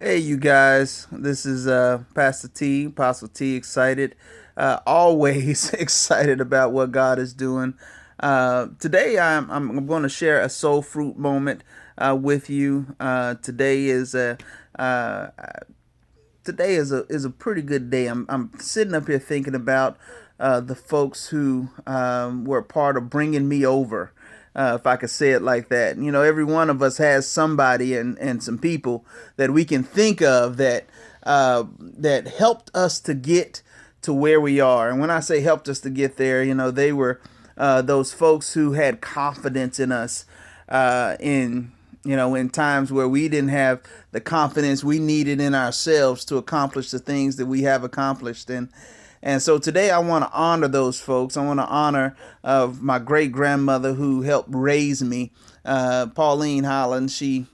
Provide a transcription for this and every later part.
Hey, you guys. This is Pastor T, Apostle T, excited. Always excited about what God is doing. Today, I'm going to share a soul fruit moment with you. Uh, today is a pretty good day. I'm sitting up here thinking about the folks who were a part of bringing me over, if I could say it like that. You know, every one of us has somebody and some people that we can think of that helped us to get to where we are. And when I say helped us to get there, you know, they were those folks who had confidence in us in in times where we didn't have the confidence we needed in ourselves to accomplish the things that we have accomplished. And so today I want to honor those folks. I want to honor my great grandmother who helped raise me, Pauline Holland. She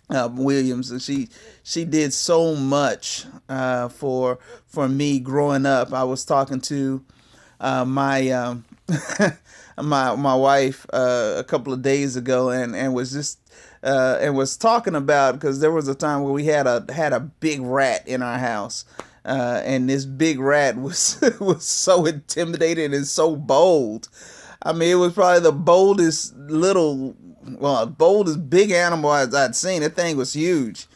Williams, and she did so much for me growing up. I was talking to my my wife a couple of days ago, and was just and was talking about, because there was a time where we had a big rat in our house. And this big rat was was so intimidating and so bold. I mean, it was probably the boldest boldest big animal I'd seen. That thing was huge,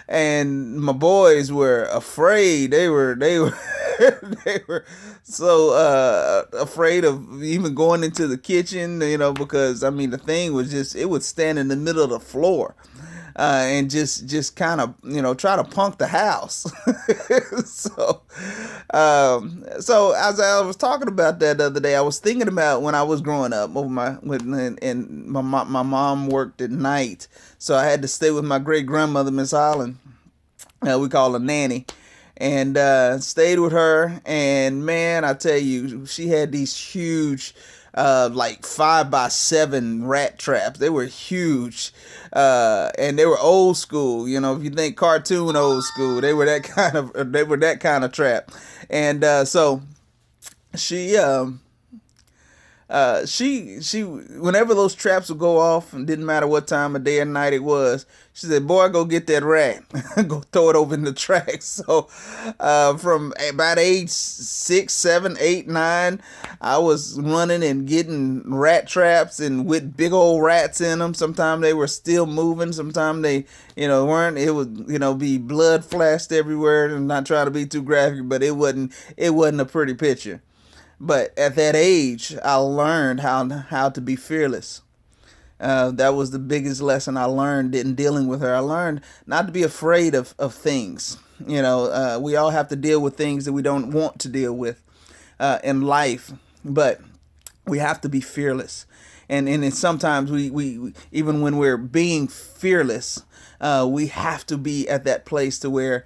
and my boys were afraid. They were they were so afraid of even going into the kitchen, because I mean the thing was just, it would stand in the middle of the floor. And just kind of try to punk the house. so so as I was talking about that the other day, I was thinking about when I was growing up. And my mom worked at night, so I had to stay with my great grandmother, Miss Holland. We call her Nanny, and stayed with her. And man, I tell you, she had these huge, like 5x7 rat traps. They were huge, and they were old school. You know, if you think cartoon old school, they were that kind of trap. And so she she whenever those traps would go off, and didn't matter what time of day or night it was, she said, "Boy, go get that rat, go throw it over in the tracks." So, from about age 6, 7, 8, 9, I was running and getting rat traps, and with big old rats in them. Sometimes they were still moving, sometimes they, weren't. It would, be blood flashed everywhere. I'm not trying to be too graphic, but it wasn't a pretty picture. But at that age, I learned how to be fearless. That was the biggest lesson I learned in dealing with her. I learned not to be afraid of things. We all have to deal with things that we don't want to deal with in life, but we have to be fearless. And then sometimes we even when we're being fearless, we have to be at that place to where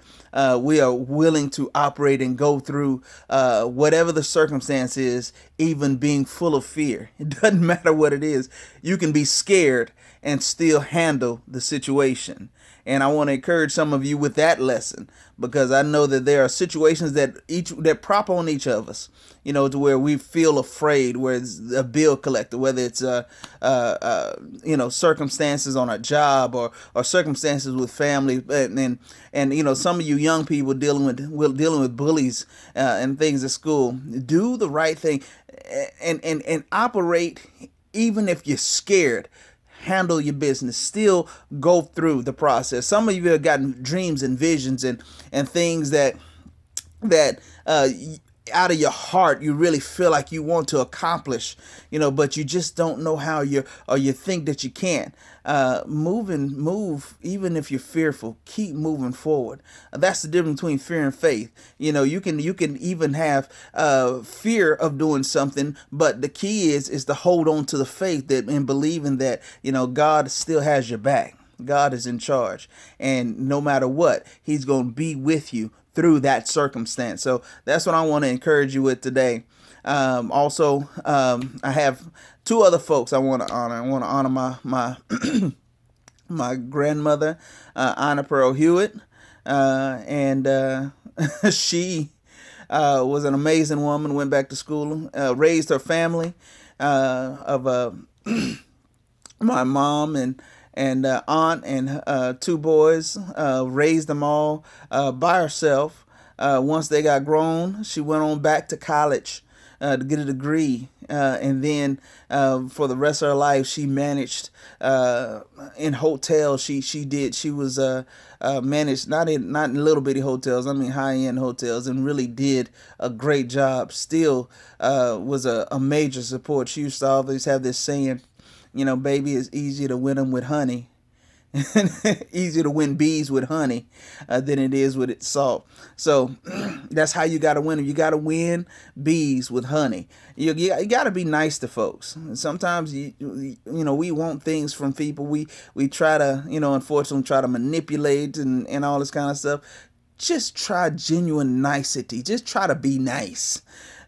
we are willing to operate and go through whatever the circumstance is, even being full of fear. It doesn't matter what it is. You can be scared and still handle the situation. And I want to encourage some of you with that lesson, because I know that there are situations that prop on each of us, to where we feel afraid, where it's a bill collector, whether it's circumstances on a job, or circumstances with family. And some of you young people dealing with bullies and things at school. Do the right thing, and operate even if you're scared. Handle your business, still go through the process. Some of you have gotten dreams and visions and things that out of your heart you really feel like you want to accomplish, but you just don't know how, you think that you can't. Move, even if you're fearful, keep moving forward. That's the difference between fear and faith. You can even have fear of doing something, but the key is to hold on to the faith, that and believing that God still has your back. God is in charge, and no matter what, He's going to be with you through that circumstance. So that's what I want to encourage you with today. Also, I have two other folks I want to honor. I want to honor my my grandmother, Anna Pearl Hewitt, and she was an amazing woman. Went back to school, raised her family of my mom and aunt and two boys, raised them all by herself. Once they got grown, she went on back to college to get a degree, and then for the rest of her life, she managed in hotels. She was managed not in little bitty hotels. I mean high end hotels, and really did a great job. Still was a major support. She used to always have this saying, baby, it's easier to win them with honey. Easier to win bees with honey than it is with salt. So that's how you got to win them. You got to win bees with honey. You got to be nice to folks. Sometimes we want things from people. We try to unfortunately try to manipulate and all this kind of stuff. Just try genuine nicety. Just try to be nice.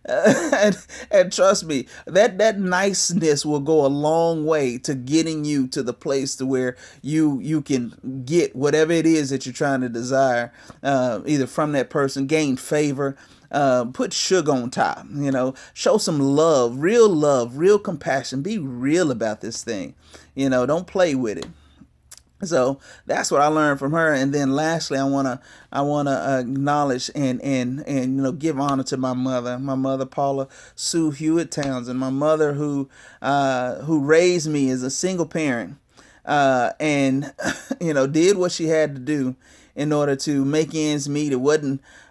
And trust me, that niceness will go a long way to getting you to the place to where you can get whatever it is that you're trying to desire, either from that person, gain favor, put sugar on top, show some love, real compassion, be real about this thing, don't play with it. So that's what I learned from her. And then lastly, I wanna acknowledge and give honor to my mother Paula Sue Hewitt Townsend, my mother who raised me as a single parent, and did what she had to do in order to make ends meet. It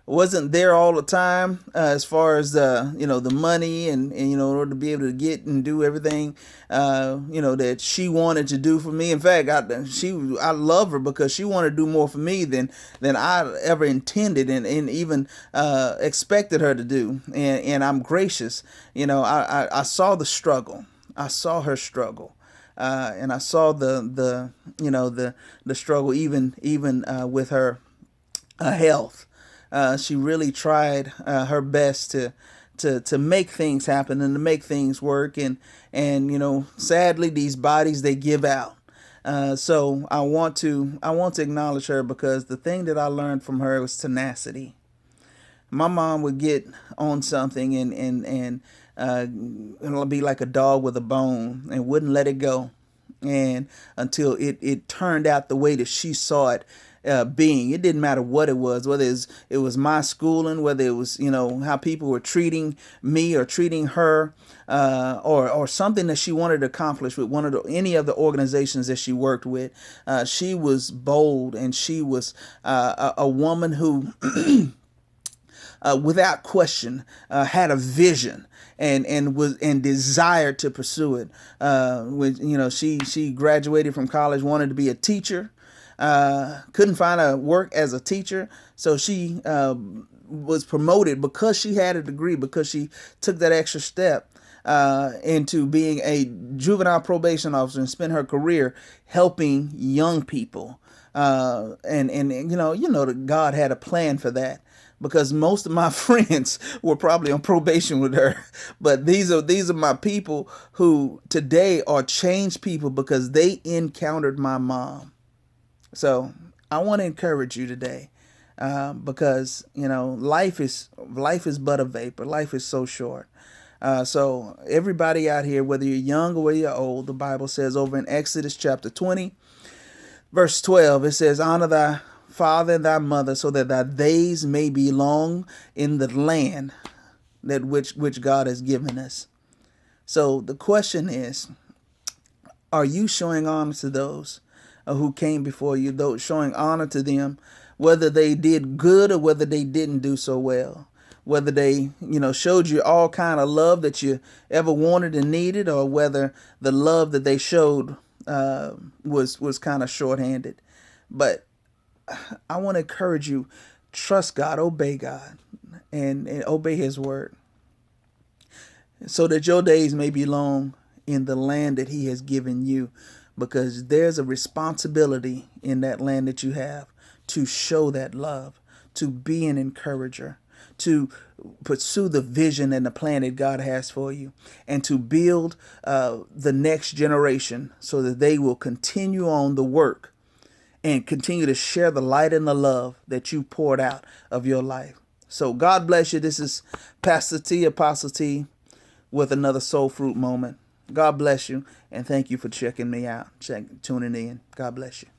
wasn't there all the time, as far as the money and in order to be able to get and do everything that she wanted to do for me. In fact, I love her because she wanted to do more for me than I ever intended and even expected her to do. And I'm gracious. I saw the struggle. I saw her struggle. And I saw the struggle even with her health. She really tried her best to make things happen and to make things work, and sadly these bodies, they give out. So I want to acknowledge her, because the thing that I learned from her was tenacity. My mom would get on something and it'll be like a dog with a bone, and wouldn't let it go, and until it turned out the way that she saw it being. It didn't matter what it was, whether it was my schooling, whether it was how people were treating me or treating her, or something that she wanted to accomplish with any of the organizations that she worked with. She was bold, and she was a woman who without question, had a vision and desired to pursue it. She graduated from college, wanted to be a teacher, couldn't find a work as a teacher, so she was promoted because she had a degree, because she took that extra step into being a juvenile probation officer, and spent her career helping young people. That God had a plan for that, because most of my friends were probably on probation with her. But these are my people who today are changed people because they encountered my mom. So I want to encourage you today, because life is but a vapor. Life is so short. So everybody out here, whether you're young or whether you're old, the Bible says over in Exodus chapter 20, verse 12, it says, "Honor thy father and thy mother, so that thy days may be long in the land that which God has given us." So the question is, are you showing honor to those who came before you, those showing honor to them, whether they did good or whether they didn't do so well, whether they showed you all kind of love that you ever wanted and needed, or whether the love that they showed was kind of shorthanded. But I want to encourage you, trust God, obey God, and obey his word, so that your days may be long in the land that he has given you, because there's a responsibility in that land that you have to show that love, to be an encourager, to pursue the vision and the plan that God has for you, and to build the next generation so that they will continue on the work and continue to share the light and the love that you poured out of your life. So God bless you. This is Pastor T, Apostle T, with another Soul Fruit moment. God bless you, and thank you for checking me out, tuning in. God bless you.